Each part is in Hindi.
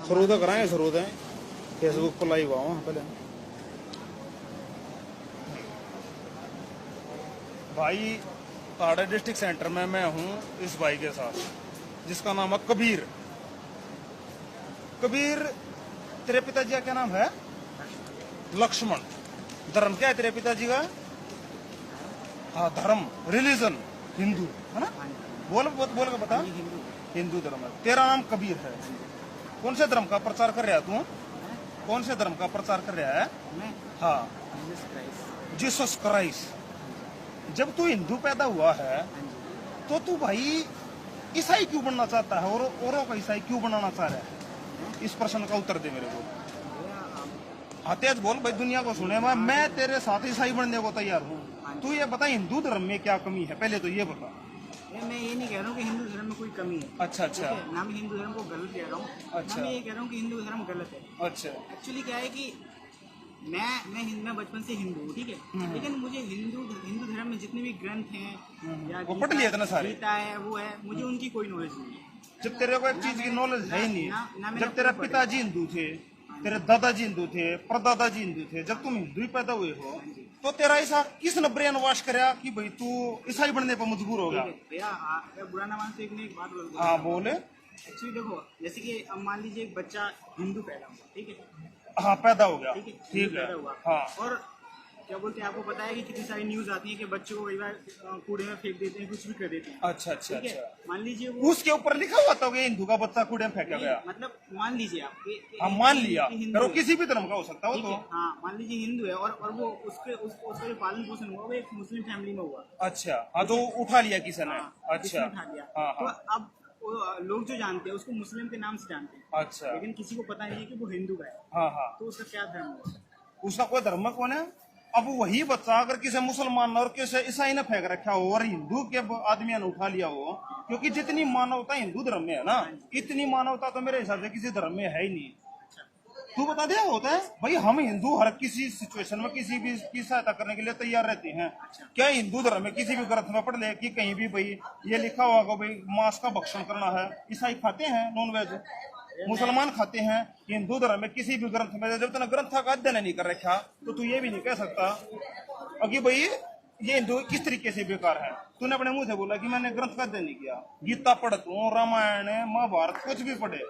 शुरू तो कराएंगे, शुरू तो फेसबुक पर लाइव आओ पहले। भाई आड़ा डिस्ट्रिक्ट सेंटर में मैं हूँ इस भाई के साथ, जिसका नाम है कबीर। कबीर, तेरे पिताजी का क्या नाम है? लक्ष्मण। धर्म क्या है तेरे पिताजी का? हाँ, धर्म, रिलीजन हिंदू है ना? बोल बोल के बता। हिंदू धर्म है। तेरा नाम कबीर है। कौन से धर्म का प्रचार कर रहा है तू? कौन से धर्म का प्रचार कर रहा है? मैं हाँ, जीसस क्राइस्ट। जब तू हिंदू पैदा हुआ है तो तू भाई ईसाई क्यों बनना चाहता है और औरों का ईसाई क्यों बनाना चाह रहा है? इस प्रश्न का उत्तर दे मेरे को। हाँ, तेज बोल भाई, दुनिया को सुने। मैं तेरे साथ ईसाई बनने को तैयार हूँ। तू ये बता, हिंदू धर्म में क्या कमी है? पहले तो ये बता। मैं ये नहीं कह रहा हूँ कि हिंदू धर्म में कोई कमी है। अच्छा अच्छा। ना मैं हिंदू धर्म को गलत कह रहा हूँ, अच्छा। मैं ये कह रहा हूँ कि हिंदू धर्म गलत है। अच्छा। एक्चुअली क्या है कि मैं बचपन से हिंदू हूँ, ठीक है, लेकिन मुझे हिंदू धर्म में जितने भी ग्रंथ हैं या वो पढ़ लिया था ना सारे? गीता है, वो है, मुझे उनकी कोई नॉलेज नहीं है। जब तेरे को एक चीज की नॉलेज है ही नहीं, जब तेरे पिताजी हिंदू थे, तेरे दादाजी हिंदू थे, परदादाजी हिंदू थे, जब तुम हिंदू ही पैदा हुए हो तो तेरा ऐसा किसने ब्रेन वॉश कराया कि भाई तू ईसाई बनने पर मजबूर हो गया? भैया बुरा ना मान, तो एक बात बोल। हाँ बोले। एक्चुअली देखो, जैसे कि अब मान लीजिए एक बच्चा हिंदू पैदा हुआ, ठीक है, हाँ पैदा हो गया, ठीक है, ठीक है, पैदा हुआ, हाँ। और क्या बोलते हैं, आपको पता है कि कितनी सारी न्यूज आती है कि बच्चों को कई बार कूड़े में फेंक देते हैं, कुछ भी कर देते हैं। अच्छा अच्छा अच्छा। मान लीजिए वो उसके ऊपर लिखा हुआ था कि हिंदू का बच्चा कूड़े में फेंका गया। मतलब मान लीजिए आप हाँ मान लिया, हिंदू पर है, किसी भी धर्म का हो सकता हो तो। हाँ मान लीजिए हिंदू है और वो उसका जो पालन पोषण हुआ वो एक मुस्लिम फैमिली में हुआ। अच्छा, हाँ, तो उठा लिया किसी ने। किसी अच्छा, ने उठा लिया। हाँ तो हाँ। अब लोग जो जानते हैं उसको मुस्लिम के नाम से जानते हैं, अच्छा, लेकिन किसी को पता नहीं है कि वो हिंदू का है। हाँ हाँ। तो उसका क्या धर्म है? उसका कोई धर्म कौन है? अब वही बच्चा अगर किसी मुसलमान और किसी ईसाई ने फेंक रखा हो और हिंदू के आदमी ने उठा लिया हो, क्योंकि जितनी मानवता हिंदू धर्म में है ना, इतनी मानवता तो मेरे हिसाब से किसी धर्म में है ही नहीं। तू बता दे, होता है भाई, हम हिंदू हर किसी सिचुएशन में किसी भी की सहायता करने के लिए तैयार रहते हैं। क्या हिंदू धर्म में किसी भी ग्रंथ में पढ़ ले कि कहीं भी भाई ये लिखा हुआ कि भाई मांस का भक्षण करना है? ईसाई खाते हैं नॉनवेज, मुसलमान खाते हैं। हिंदू धर्म में किसी भी ग्रंथ में, जब तूने ग्रंथ का अध्ययन नहीं कर रखा तो तू ये भी नहीं कह सकता कि भाई ये हिंदू किस तरीके से बेकार है। तूने अपने मुंह से बोला कि मैंने ग्रंथ का अध्ययन नहीं किया। गीता पढ़ तू, रामायण, महाभारत, कुछ भी पढ़े,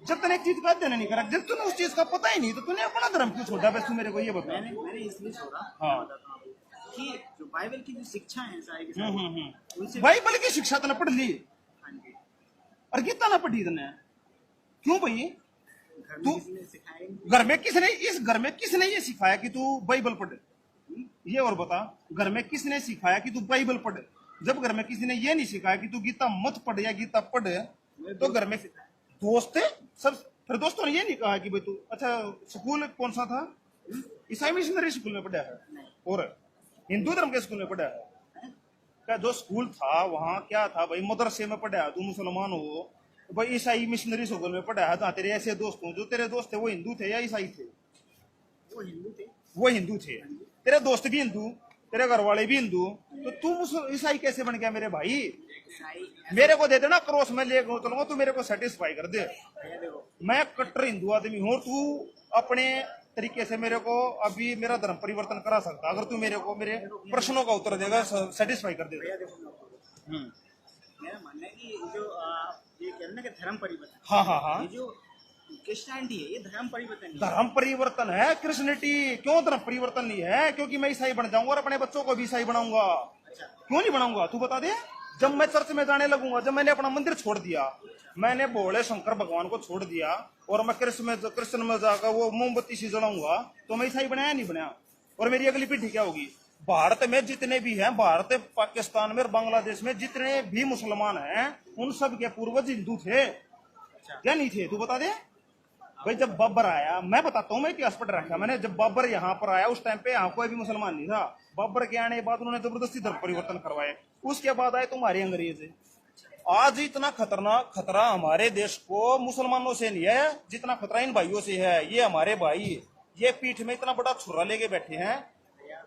जब तूने एक चीज का अध्ययन नहीं करा, जब तूने उस चीज का पता ही नहीं, तो तूने अपना धर्म क्यों छोड़ा? बस तू मेरे को ये बता। मैंने इसलिए छोड़ा, हाँ, कि जो बाइबल की जो शिक्षा है सारी की सारी, बाइबल की शिक्षा तूने पढ़ ली हाँ जी, और गीता ना पढ़ी तूने क्यों भाई? तू घर में किसने, इस घर में किसने ये सिखाया कि तू बाइबल पढ़े? ये और बता, घर में किसने सिखाया कि तू बाइबल पढ़े? जब घर में किसी ने ये नहीं सिखाया कि तू गीता मत पढ़ या गीता पढ़, तो घर में दोस्त सब, फिर दोस्तों ने ये नहीं कहा कि भाई तू, अच्छा स्कूल कौन सा था? ईसाई मिशनरी स्कूल में पढ़ा है और हिंदू धर्म के स्कूल में पढ़ा है? क्या जो स्कूल था वहाँ क्या था भाई? मदरसे में पढ़ा है, तू मुसलमान हो भाई, ईसाई मिशनरी स्कूल में पढ़ा है, जहाँ तेरे ऐसे दोस्त हो, जो तेरे दोस्त थे वो हिंदू थे या ईसाई थे? वो हिंदू थे। वो हिंदू थे, तेरे दोस्त भी हिंदू, तेरे घर वाले भी हिंदू, तो तू ईसाई कैसे बन गया मेरे भाई? मेरे को दे देना क्रॉस, में ले चलूंगा, तू मेरे को सेटिस्फाई कर दे। मैं कट्टर हिंदू आदमी हूँ, तू अपने तरीके से मेरे को अभी मेरा धर्म परिवर्तन करा सकता अगर तू मेरे को मेरे प्रश्नों का उत्तर देगा, सेटिस्फाई कर देगा। मेरा मानना है कि जो ये कह रहे ना कि धर्म परिवर्तन, हाँ हाँ हाँ, ये जो क्रिश्चियनिटी है ये धर्म परिवर्तन नहीं है। धर्म परिवर्तन है क्रिश्चियनिटी। क्यों धर्म परिवर्तन नहीं है? क्योंकि मैं ईसाई बन जाऊंगा और अपने बच्चों को भी ईसाई बनाऊंगा। क्यों नहीं बनाऊंगा तू बता दे? जब मैं चर्च में जाने लगूंगा, जब मैंने अपना मंदिर छोड़ दिया, मैंने भोले शंकर भगवान को छोड़ दिया और मैं क्रिश्चियन में जाकर वो मोमबत्ती से जलाऊंगा, तो मैं ईसाई बनाया नहीं बनाया? और मेरी अगली पीढ़ी क्या होगी? भारत में जितने भी हैं, भारत, पाकिस्तान में और बांग्लादेश में जितने भी मुसलमान हैं, उन सब के पूर्वज हिंदू थे क्या नहीं थे? तू बता दे भाई। जब बाबर आया, मैं बताता हूँ, मैं इतिहास पढ़ रखा मैंने, जब बाबर यहाँ पर आया उस टाइम पे यहाँ कोई भी मुसलमान नहीं था। बाबर के आने के बाद उन्होंने जबरदस्ती धर्म परिवर्तन करवाए। उसके बाद आए तुम्हारे अंग्रेज। आज इतना खतरनाक खतरा हमारे देश को मुसलमानों से नहीं है जितना खतरा इन भाइयों से है। ये हमारे भाई, ये पीठ में इतना बड़ा छुरा लेके बैठे हैं।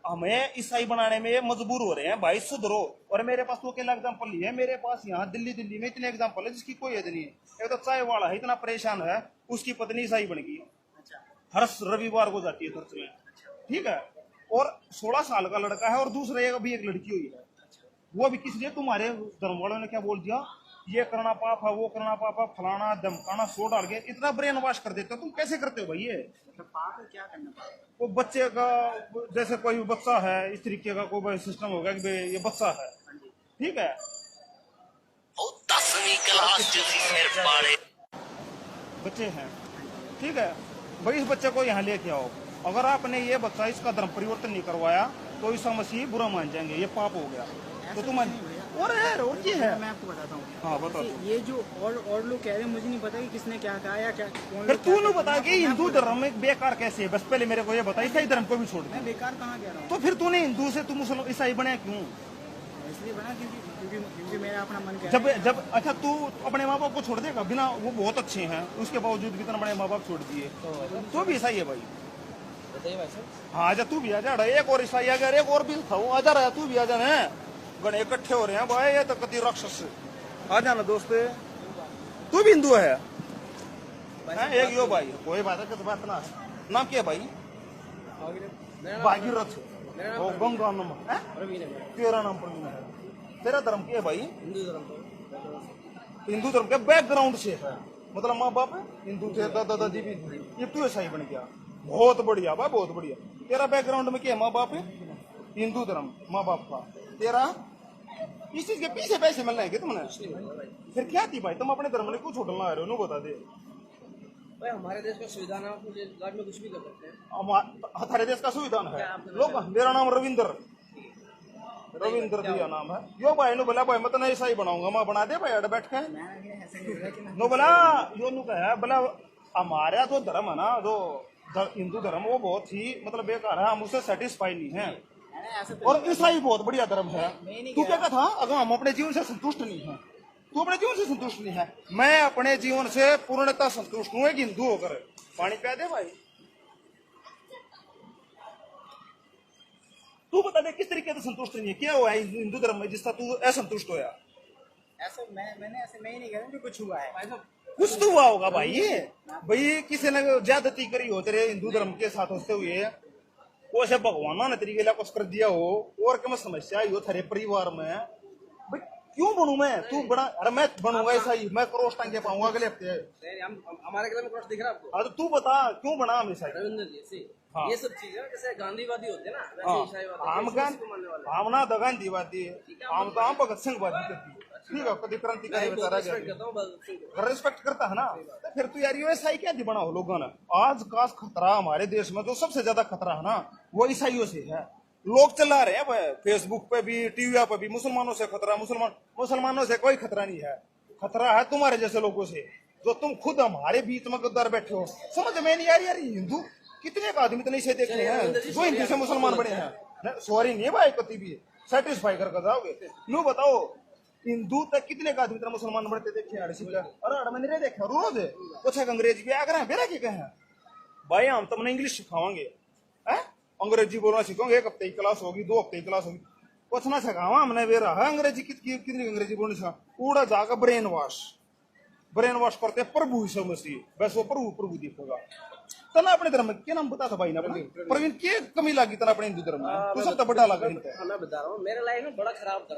हमें ईसाई बनाने में मजबूर हो रहे हैं भाई, सुधरो। और मेरे पास तो अकेला एग्जाम्पल नहीं है, मेरे पास यहाँ दिल्ली में इतने एग्जाम्पल है जिसकी कोई हद नहीं है। एक तो चाय वाला है इतना परेशान है, उसकी पत्नी ईसाई बन गई, अच्छा हर रविवार को जाती है चर्च में, ठीक है। और 16 साल का लड़का है, और दूसरे अभी एक लड़की हुई है। वो भी किस लिए, तुम्हारे धर्म वालों ने क्या बोल दिया, ये करना पाप है, वो करना पाप है, फलाना धमकाना, सो डाल के इतना ब्रेन वॉश कर देते हो। तुम कैसे करते हो भाई ये? मतलब पाप है, क्या करना पाप है? वो बच्चे का, जैसे कोई बच्चा है इस तरीके का कोई सिस्टम होगा कि भाई ये बच्चा है, ठीक है, 10वीं क्लास च सी सिर पाड़े बच्चे हैं, ठीक है भाई। इस बच्चे को यहाँ लेके आओ, अगर आपने ये बच्चा इसका धर्म परिवर्तन नहीं करवाया तो ईसा मसीह बुरा मान जाएंगे, ये पाप हो गया। तो तुम और क्या है, मैं आपको बताता हूँ। हाँ बताओ। ये जो और लोग कह रहे हैं, मुझे नहीं पता कि किसने क्या कहा या क्या कौन फिर लोग तू क्या नहीं कह बता रहे कि हैं। हिंदू धर्म में बेकार कैसे है, बस पहले मेरे को ये बता, ईसाई धर्म को भी छोड़ मैं दे। बेकार कहाँ कह रहा हूँ? तो फिर तूने हिंदू से तू मुसलमान ईसाई बना क्यों? इसलिए बना क्योंकि मेरा अपना मन कह जब रहा है। जब अच्छा तू अपने माँ बाप को छोड़ देगा बिना, वो बहुत अच्छे हैं उसके बावजूद भी इतना बड़े माँ बाप छोड़ दिए, तो भी ईसाई है भाई। बताइए भाई साहब। हाँ आजा तू भी आ जा, एक और ईसाई आ गया, एक और भी था, वो आ जा रहा है, तू भी आ जाना है। गणे इकट्ठे हो रहे हैं भाई, ये तो कति राक्षस, आ जाना दोस्त। तू भी हिंदू है? हैं, एक यो भाई, कोई बात है, किस बात ना है। नाम क्या है भाई? भागीरथ, वो गंगा नाम है, तेरा नाम प्रवीण है। तेरा धर्म क्या है भाई? हिंदू धर्म हिंदू धर्म के बैकग्राउंड से है, मतलब माँ बाप हिंदू थे, दादा दादी भी थे, ये तू ईसाई बन गया, बहुत बढ़िया भाई, बहुत बढ़िया। तेरा बैकग्राउंड में क्या है, माँ बाप है, हिंदू धर्म माँ बाप का, तेरा इस चीज के पीछे पैसे मिल रहे हैं तुमने? फिर क्या थी भाई, तुम अपने धर्म ने क्यों छोड़ना आ रहे हो, बता दे भाई। हमारे देश का संविधान है, मुझे लाइफ में कुछ भी कर सकते हैं। हमारे देश का संविधान है लोग। मेरा नाम रविंद्र दिया नाम है। यो भाई नो बोला भाई मैं तो ऐसा ही बनाऊंगा, मैं बना दे भाई अड़ बैठ के। नो बोला यो नु कहा बोला हमारा जो धर्म है ना, जो हिंदू धर्म, वो बहुत ही मतलब बेकार है, हम उससे सेटिस्फाई नहीं है। और ईसाई बहुत बढ़िया धर्म है। तू क्या कहा था, अगर हम अपने जीवन से संतुष्ट नहीं है, तू अपने जीवन से संतुष्ट नहीं है, मैं अपने जीवन से पूर्णतः संतुष्ट हूँ एक हिंदू होकर। पानी पिया दे भाई। तू बता दे किस तरीके से संतुष्ट नहीं है, क्या हुआ है हिंदू धर्म में जिसका तू असंतुष्ट होया? ऐसा मैंने ऐसे मैं ही नहीं कह रहा कि कुछ हुआ है। कुछ तो हुआ होगा भाई, ये भाई किसी ने ज्यादती करी हो तेरे हिंदू धर्म के साथ होते हुए, वो ऐसे भगवान ने तरीके ला कुछ कर दिया हो, और क्या समस्या आई हो तेरे परिवार में भाई, क्यों बनू मैं? तू बना, अरे मैं बनूंगा ऐसा ही, मैं क्रॉस टांगे पाऊंगा अगले हफ्ते। हमारे गले में क्रॉस दिख रहा है आपको? अरे तू बता क्यों बना हमेशा? रविंद्र जी सी, हाँ। ये सब चीजें जैसे गांधीवादी होते हैं ना, वैसे हाँ, ईसाईवादी हम को मानने वाले हैं। हम ना गांधीवादी हम तो हम भगत सिंह वादी करती, ठीक है, कभी क्रांतिकारी बेचारा गया, करता हूँ भगत सिंह को। रिस्पेक्ट करता है ना। तो फिर तू यार ये ईसाई क्या बना हो लोगों ने? आज का खतरा हमारे देश में जो सबसे ज्यादा खतरा है ना, वो ईसाइयों से है। लोग चला रहे हैं फेसबुक पे भी, टीवी पे भी, मुसलमानों से खतरा, मुसलमानों से कोई खतरा नहीं है। खतरा है तुम्हारे जैसे लोगों से, जो तुम खुद हमारे बीच में गद्दार बैठे हो। समझ में नहीं यार हिंदू कितने का आदमी इतने से देखे हैं जो हिंदू से मुसलमान बने हैं। सॉरी नहीं भाई, कभी भी सेटिस्फाई कर जाओगे। नो बताओ हिंदू तक कितने का आदमी मुसलमान बढ़ते देखे? अरे मैंने नहीं देखा रोज कुछ अंग्रेजी भी आकर बेरा के कहे भाई हम तुमने इंग्लिश सिखावांगे, अंग्रेजी बोलना सीखोगे, 1 हफ्ते की क्लास होगी, 2 हफ्ते की क्लास होगी, कुछ ना सिखावा हमने बेरा है अंग्रेजी कितनी अंग्रेजी बोलनी सिखा। पूरा जाकर ब्रेन वॉश करते प्रभु यीशु मसीह, बस वो प्रभु दिखेगा। तना अपने धर्म में क्या नाम बता था भाई ना अपना? प्रवीण क्या कमी लगी तना अपने हिंदू धर्म में? तो सब तो बड़ा लगा इनका। मैं बता रहा हूँ, मेरे लाइफ में बड़ा खराब था,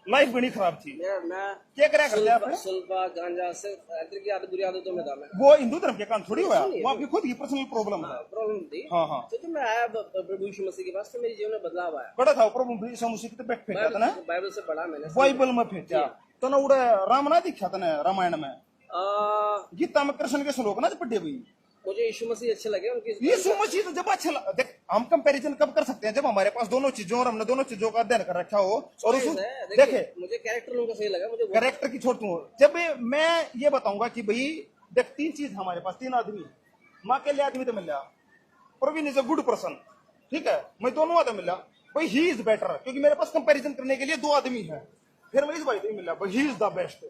लाइफ बड़ी खराब थी। मैं क्या करा करते आपने? सुल्फा गांजा से की आदत, बुरी आदतों में था मैं। वो हिंदू धर्म के कारण थोड़ी हुआ, वो आपकी खुद की पर्सनल प्रॉब्लम है। प्रॉब्लम थी। हाँ हाँ। तो मैं आया प्रभु यीशु मसीह के पास, तो मेरे जीवन में बदलाव आया। बड़ा था प्रभु यीशु मसीह के बैठ फेंका था ना, बाइबल से पढ़ा मैंने, बाइबल में फेंका तो ना उड़े राम ना दिखा था ना रामायण में, गीता में कृष्ण के श्लोक ना पढ़े भाई। मुझे यीशु मसीह अच्छे लगे उनकी। यीशु मसीह तो जब अच्छा देख, हम कंपैरिजन कब कर सकते हैं जब हमारे पास दोनों चीजों और हमने दोनों चीजों का अध्ययन कर रखा हो। और उस देखे मुझे कैरेक्टर उनका सही लगा, मुझे कैरेक्टर की छोड़ तू जब मैं ये बताऊंगा कि भाई देख 3 चीज हमारे पास, 3 आदमी, माँ के लिए आदमी तो मिल रहा, Praveen is a good person, ठीक है, मैं दोनों आदमी मिला भाई, ही इज बेटर, क्योंकि मेरे पास कंपैरिजन करने के लिए 2 आदमी है। फिर मैं इस भाई को मिला भाई, ही इज द बेस्ट,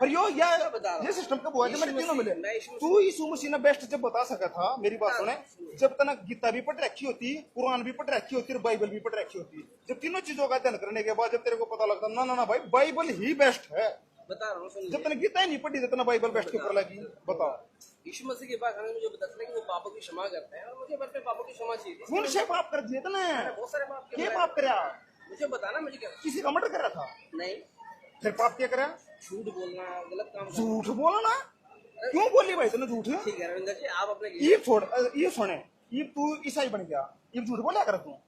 पर यो या बता रहा ये सिस्टम कब हुआ जब मेरे तीनों मिले मैं यीशु मसीह- तू यीशु मसीह ने बेस्ट जब बता सका था मेरी बात सुने जब तक गीता भी पढ़ रखी होती कुरान भी पढ़ रखी होती और बाइबल भी पढ़ रखी होती जब तीनों चीजों का अध्ययन करने के बाद जब तेरे को पता लगता ना ना ना भाई बाइबल ही बेस्ट है बता रहा हूँ सुन जब तने गीता ही नहीं पढ़ी जितना बाइबल बेस्ट के ऊपर लगी बताओ यीशु मसीह के पास आने में मुझे पता चला कि वो पापों की क्षमा करते हैं और मुझे अपने पापों की क्षमा चाहिए थी। कौन से पाप कर दिए तने बहुत सारे पाप क्या पाप करया मुझे बताना मुझे क्या किसी का मर्डर करा था नहीं फिर पाप क्या करया झूठ बोलना गलत काम करना। झूठ बोलना क्यों बोली भाई तूने झूठ ठीक है रविंदर जी आप अपने ये छोड़ ये सुने ये तू ईसाई बन गया ये झूठ बोला कर तू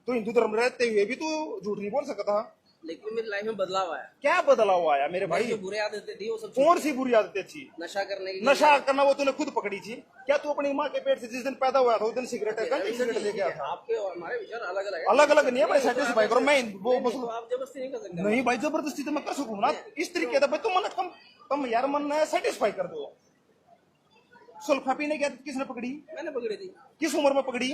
हिंदू धर्म रहते हुए भी तू झूठ नहीं बोल सकता था लेकिन मेरी लाइफ में बदलाव आया। क्या बदलाव आया मेरे भाई जो बुरे आदतें थी वो सब कौन सी बुरी आदतें थी नशा करने की नशा करना वो तूने खुद पकड़ी थी क्या तू अपनी माँ के पेट से जिस दिन पैदा हुआ था उस दिन सिगरेट सिगरेट लेके आया था आपके और हमारे विचार अलग अलग है। अलग अलग नहीं है भाई सेटिस्फाई करो मैं वो तो आप जबरदस्ती नहीं कर सकते। नहीं भाई जबरदस्ती तो मैं कर सकूँ ना इस तरीके का भाई तुम मन कम यार मन सेटिस्फाई कर दो सुल्फा पीने की आदत किसने पकड़ी मैंने पकड़ी थी किस उम्र में पकड़ी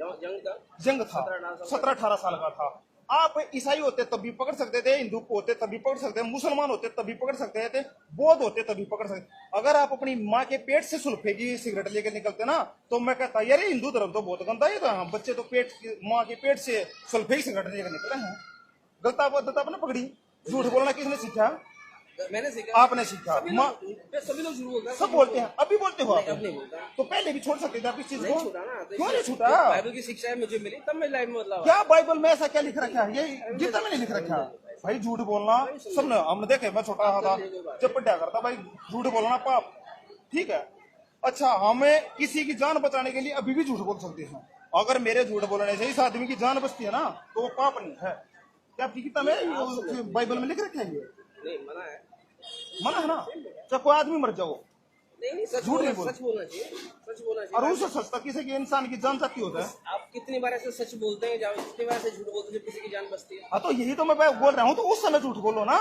जंग था जंग था 17-18 साल का था आप ईसाई होते तब भी पकड़ सकते थे हिंदू होते तब भी पकड़ सकते थे मुसलमान होते तब भी पकड़ सकते थे बौद्ध होते तब भी पकड़ सकते अगर आप अपनी माँ के पेट से सुल्फे की सिगरेट लेके निकलते ना तो मैं कहता यार हिंदू धर्म तो बहुत गंदा है था बच्चे तो माँ के पेट से सुल्फे की सिगरेट लेकर निकले हैं गलता बदता आपने पकड़ी झूठ बोलना किसने सीखा मैंने सीखा आपने सीखा सभी लोग शुरू होता है सब बोलते हैं अभी बोलते हो आप अब नहीं बोलता तो पहले भी छोड़ सकते थे आप इस चीज नहीं को छूटा ना तो क्यों नहीं छूटा बाइबल की शिक्षा मुझे मिली तब मेरी लाइफ में बदलाव आया। क्या बाइबल में ऐसा क्या लिख रखा है ये गीता में नहीं लिख रखा है भाई झूठ बोलना सबने हमने देखे मैं छोटा था जब पढ़ा करता भाई झूठ बोलना पाप ठीक है अच्छा हमें किसी की जान बचाने के लिए अभी भी झूठ बोल सकते हैं अगर मेरे झूठ बोलने से इस आदमी की जान बचती है ना तो वो पाप नहीं है क्या आपकी गीता में बाइबल में लिख रखा है ये नहीं मना है मना है ना चाहे कोई आदमी मर जाओ नहीं सच झूठ नहीं सच बोलना चाहिए सच बोलना और चाहिए। उससे सस्ता किसी के इंसान की जान जाती होता है आप कितनी बार ऐसे सच बोलते हैं जब कितनी बार ऐसे झूठ बोलते हैं जब किसी की जान बचती है। हाँ तो यही तो मैं बोल रहा हूँ तो उस समय झूठ बोलो ना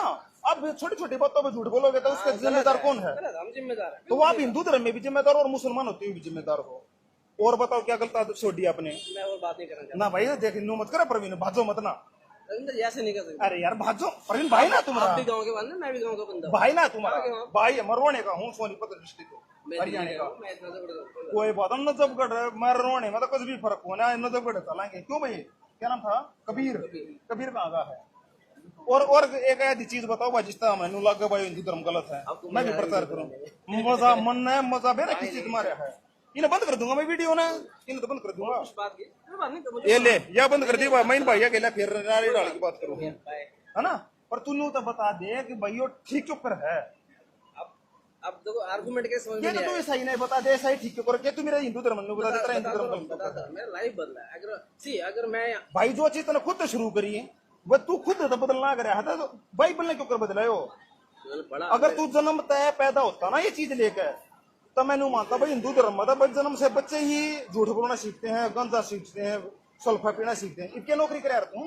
अब छोटी छोटी बातों पे झूठ बोलोगे तो उसका जिम्मेदार कौन है गलत, हम जिम्मेदार हैं। तो आप हिंदू धर्म में भी जिम्मेदार हो और मुसलमान होते हुए भी जिम्मेदार हो और बताओ क्या गलत आदत छोड़ दी आपने मैं और बात नहीं करना चाहता। ना भाई देख नो मत करा प्रवीण भाजो मत ना रविंदर जी ऐसे नहीं कर सकते। अरे यार भाजो प्रवीण भाई ना आप तुम्हारा भी गाँव के बंदा मैं भी गाँव का बंदा हूँ। भाई ना तुम्हारा हाँ, हाँ। भाई है मरवाने का हूँ सोनीपत डिस्ट्रिक्ट मैं हरियाणा का मैं इतना जबरदस्त हूँ। कोई बात नहीं नजफगढ़ मरवाने में तो कुछ भी फर्क होना है नजफगढ़ चलाएंगे क्यों भाई क्या नाम था कबीर कबीर कहाँ का है और एक ऐसी चीज बताओ भाई जिस तरह मैंने लगा भाई हिंदू धर्म गलत है आपको मैं भी मजा प्रचार करूँ मजा मन है मजा बेरा किस चीज तुम्हारे है इन्हें बंद कर दूंगा मैं वीडियो ना इन्हें तो बंद कर दूंगा कुछ बात की कोई बात नहीं तो मुझे ये ले या बंद कर दी भाई मैं भाई अकेला फिर नारी डाल की बात करूँ बाय। है ना पर तू तो बता दे कि भाई वो ठीक क्यों पर है अब देखो आर्गुमेंट के समझ में ये नहीं तो तू आया। सही नहीं बता दे सही ठीक क्यों कर के तू मेरा हिंदू धर्म नहीं बता दे तेरा हिंदू धर्म गलत है। बताता मेरा लाइफ बदला है। अगर सी अगर मैं भाई जो चीज तूने खुद शुरू करी है वो तू खुद तो बदलना कर रहा था तो बाइबल ने क्यों कर बदला हो पढ़ा अगर तू जन्म तय पैदा होता ना ये चीज लेकर तो मैं नहीं मानता भाई हिंदू धर्म में तो जन्म से बच्चे ही झूठ बोलना सीखते हैं गंजा सीखते हैं सल्फा पीना सीखते हैं इनके नौकरी करा तू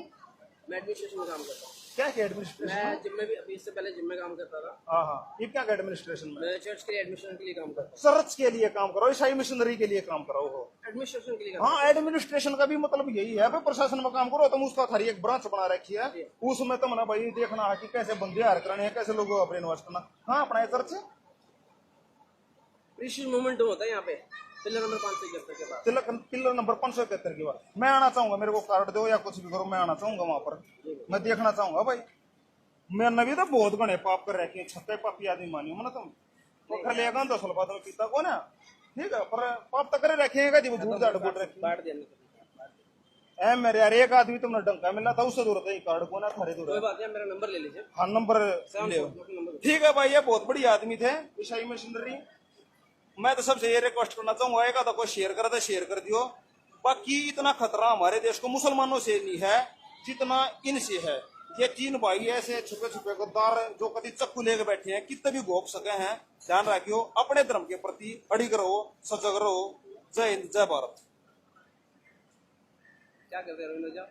मैं एडमिनिस्ट्रेशन में काम करता हूँ। क्या क्या एडमिनिस्ट्रेशन मैं जिम में भी अभी इससे पहले जिम में काम करता था। हाँ हाँ ये क्या एडमिनिस्ट्रेशन में मैं चर्च के लिए एडमिशन के लिए काम करता चर्च के लिए काम करो ईसाई मिशनरी के लिए काम करो हो हूँ। एडमिनिस्ट्रेशन के लिए काम हाँ एडमिनिस्ट्रेशन का भी मतलब यही है भाई प्रशासन में काम करो तुम उसका थारी एक ब्रांच बना रखी है उसमें तुम ना भाई देखना है कि कैसे बंदे हायर करने हैं कैसे लोगों को ब्रेन वॉश करना हाँ अपना चर्च क्रिश्चियन मूवमेंट होता है यहाँ पे पिलर नंबर 571 के बाद। पिलर नंबर 571 के बाद मैं आना चाहूंगा मेरे को कार्ड दो या कुछ भी करो मैं आना चाहूंगा वहां पर मैं देखना चाहूंगा भाई मैंने भी तो बहुत गणे पाप कर रखे हैं छत्ते पापी आदमी मानियो मैंने तुम तो कर लेगा 10 साल बाद में पीता कौन है ठीक है पर पाप तो करे रखेगा जी वो झूठ झाड़ बोल रखी बांट देने ऐ मेरे यार एक आदमी तुमने डंका मिला था उससे दूर है कार्ड कौन है थारे दूर कोई है बात नहीं मेरा नंबर ले लीजिए। हाँ नंबर ले आओ। नंबर ठीक है भाई ये बहुत बड़ी आदमी थे ईसाई मिशनरी मैं तो सबसे ये रिक्वेस्ट करना चाहूंगा एक आधा कोई शेयर करा तो शेयर कर दियो बाकी इतना खतरा हमारे देश को मुसलमानों से नहीं है जितना इनसे है ये 3 भाई ऐसे छुपे छुपे गद्दार जो कभी चक्कू लेके बैठे हैं कितने भी घोप सके हैं ध्यान रखियो अपने धर्म के प्रति अड़िग रहो सजग रहो जय हिंद जय भारत। क्या करते हैं रविंद्र जी?